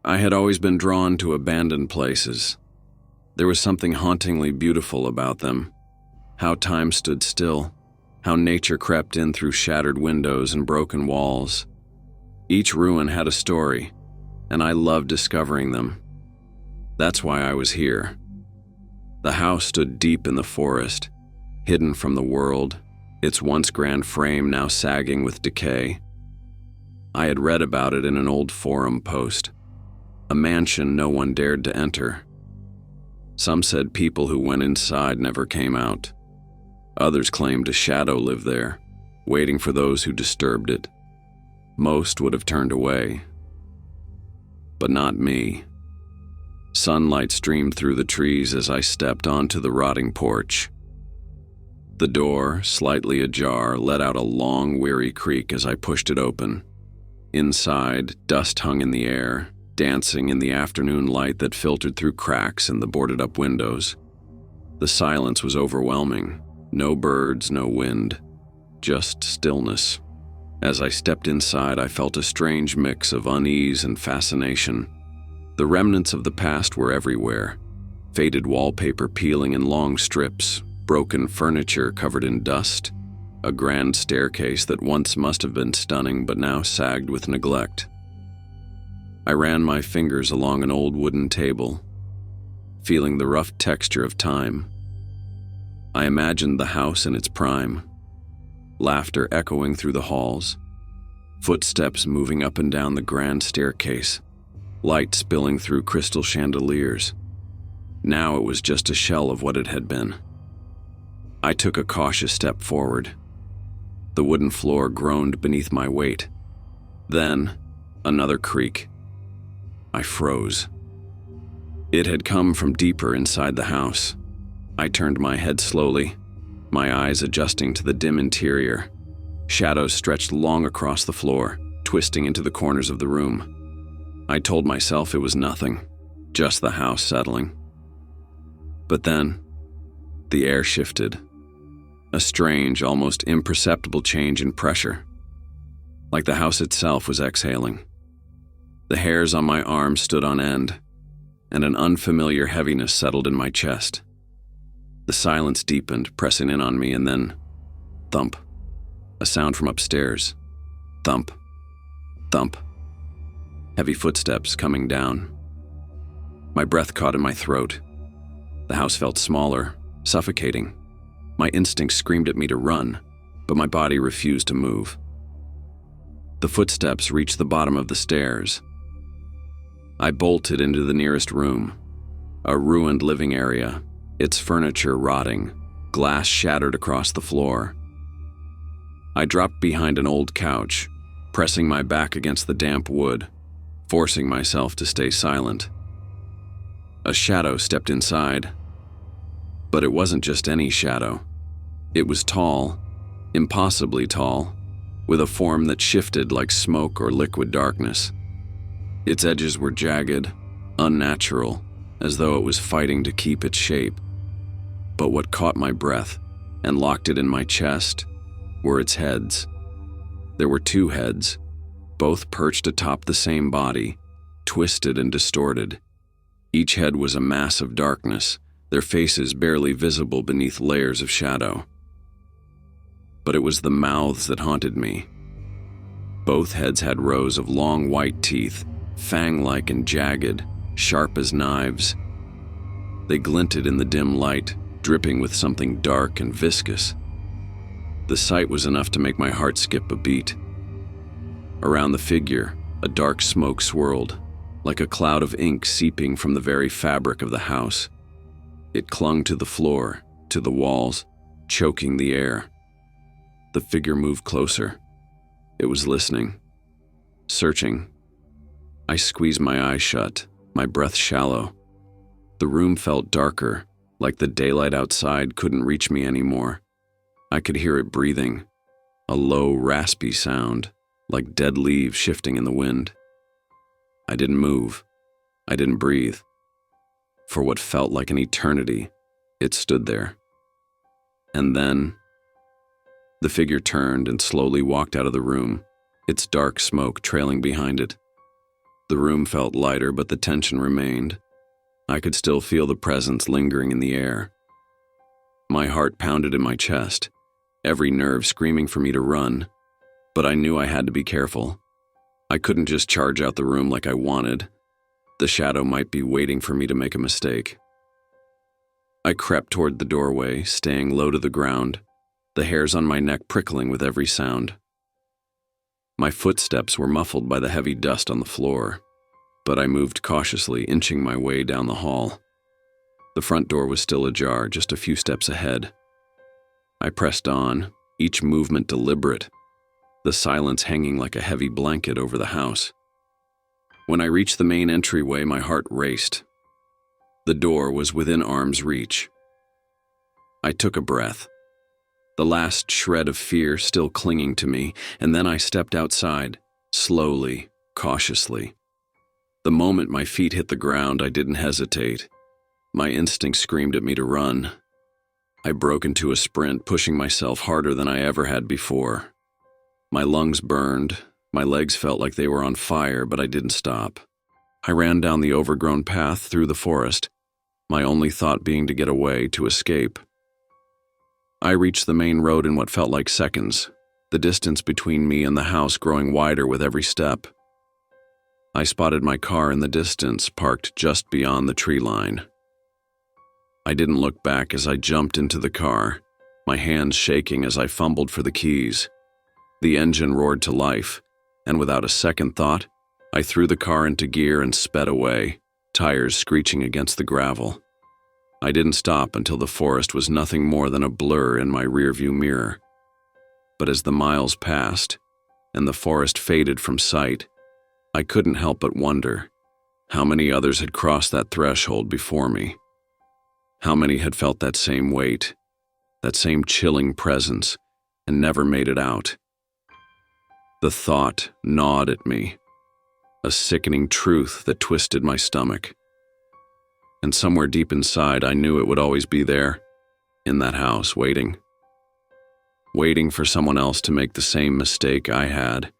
I had always been drawn to abandoned places. There was something hauntingly beautiful about them. How time stood still, how nature crept in through shattered windows and broken walls. Each ruin had a story, and I loved discovering them. That's why I was here. The house stood deep in the forest, hidden from the world, its once grand frame now sagging with decay. I had read about it in an old forum post, a mansion no one dared to enter. Some said people who went inside never came out. Others claimed a shadow lived there, waiting for those who disturbed it. Most would have turned away. But not me. Sunlight streamed through the trees as I stepped onto the rotting porch. The door, slightly ajar, let out a long, weary creak as I pushed it open. Inside, dust hung in the air, dancing in the afternoon light that filtered through cracks in the boarded-up windows. The silence was overwhelming. No birds, no wind, just stillness. As I stepped inside, I felt a strange mix of unease and fascination. The remnants of the past were everywhere. Faded wallpaper peeling in long strips, broken furniture covered in dust, a grand staircase that once must have been stunning but now sagged with neglect. I ran my fingers along an old wooden table, feeling the rough texture of time. I imagined the house in its prime, laughter echoing through the halls, footsteps moving up and down the grand staircase, light spilling through crystal chandeliers. Now it was just a shell of what it had been. I took a cautious step forward. The wooden floor groaned beneath my weight. Then, another creak. I froze. It had come from deeper inside the house. I turned my head slowly, my eyes adjusting to the dim interior. Shadows stretched long across the floor, twisting into the corners of the room. I told myself it was nothing, just the house settling. But then, the air shifted. A strange, almost imperceptible change in pressure. Like the house itself was exhaling. The hairs on my arms stood on end, and an unfamiliar heaviness settled in my chest. The silence deepened, pressing in on me, and then, thump. A sound from upstairs. Thump. Thump. Heavy footsteps coming down. My breath caught in my throat. The house felt smaller, suffocating. My instincts screamed at me to run, but my body refused to move. The footsteps reached the bottom of the stairs. I bolted into the nearest room, a ruined living area, its furniture rotting, glass shattered across the floor. I dropped behind an old couch, pressing my back against the damp wood, forcing myself to stay silent. A shadow stepped inside. But it wasn't just any shadow. It was tall, impossibly tall, with a form that shifted like smoke or liquid darkness. Its edges were jagged, unnatural, as though it was fighting to keep its shape. But what caught my breath and locked it in my chest were its heads. There were two heads, both perched atop the same body, twisted and distorted. Each head was a mass of darkness, their faces barely visible beneath layers of shadow. But it was the mouths that haunted me. Both heads had rows of long white teeth, fang-like and jagged, sharp as knives. They glinted in the dim light, dripping with something dark and viscous. The sight was enough to make my heart skip a beat. Around the figure, a dark smoke swirled, like a cloud of ink seeping from the very fabric of the house. It clung to the floor, to the walls, choking the air. The figure moved closer. It was listening, searching. I squeezed my eyes shut, my breath shallow. The room felt darker, like the daylight outside couldn't reach me anymore. I could hear it breathing, a low, raspy sound, like dead leaves shifting in the wind. I didn't move. I didn't breathe. For what felt like an eternity, it stood there. And then, the figure turned and slowly walked out of the room, its dark smoke trailing behind it. The room felt lighter, but the tension remained. I could still feel the presence lingering in the air. My heart pounded in my chest, every nerve screaming for me to run, but I knew I had to be careful. I couldn't just charge out the room like I wanted. The shadow might be waiting for me to make a mistake. I crept toward the doorway, staying low to the ground, the hairs on my neck prickling with every sound. My footsteps were muffled by the heavy dust on the floor, but I moved cautiously, inching my way down the hall. The front door was still ajar, just a few steps ahead. I pressed on, each movement deliberate, the silence hanging like a heavy blanket over the house. When I reached the main entryway, my heart raced. The door was within arm's reach. I took a breath, the last shred of fear still clinging to me, and then I stepped outside, slowly, cautiously. The moment my feet hit the ground, I didn't hesitate. My instinct screamed at me to run. I broke into a sprint, pushing myself harder than I ever had before. My lungs burned, my legs felt like they were on fire, but I didn't stop. I ran down the overgrown path through the forest, my only thought being to get away, to escape. I reached the main road in what felt like seconds, the distance between me and the house growing wider with every step. I spotted my car in the distance, parked just beyond the tree line. I didn't look back as I jumped into the car, my hands shaking as I fumbled for the keys. The engine roared to life, and without a second thought, I threw the car into gear and sped away, tires screeching against the gravel. I didn't stop until the forest was nothing more than a blur in my rearview mirror. But as the miles passed, and the forest faded from sight, I couldn't help but wonder how many others had crossed that threshold before me. How many had felt that same weight, that same chilling presence, and never made it out. The thought gnawed at me, a sickening truth that twisted my stomach. And somewhere deep inside, I knew it would always be there, in that house, waiting for someone else to make the same mistake I had.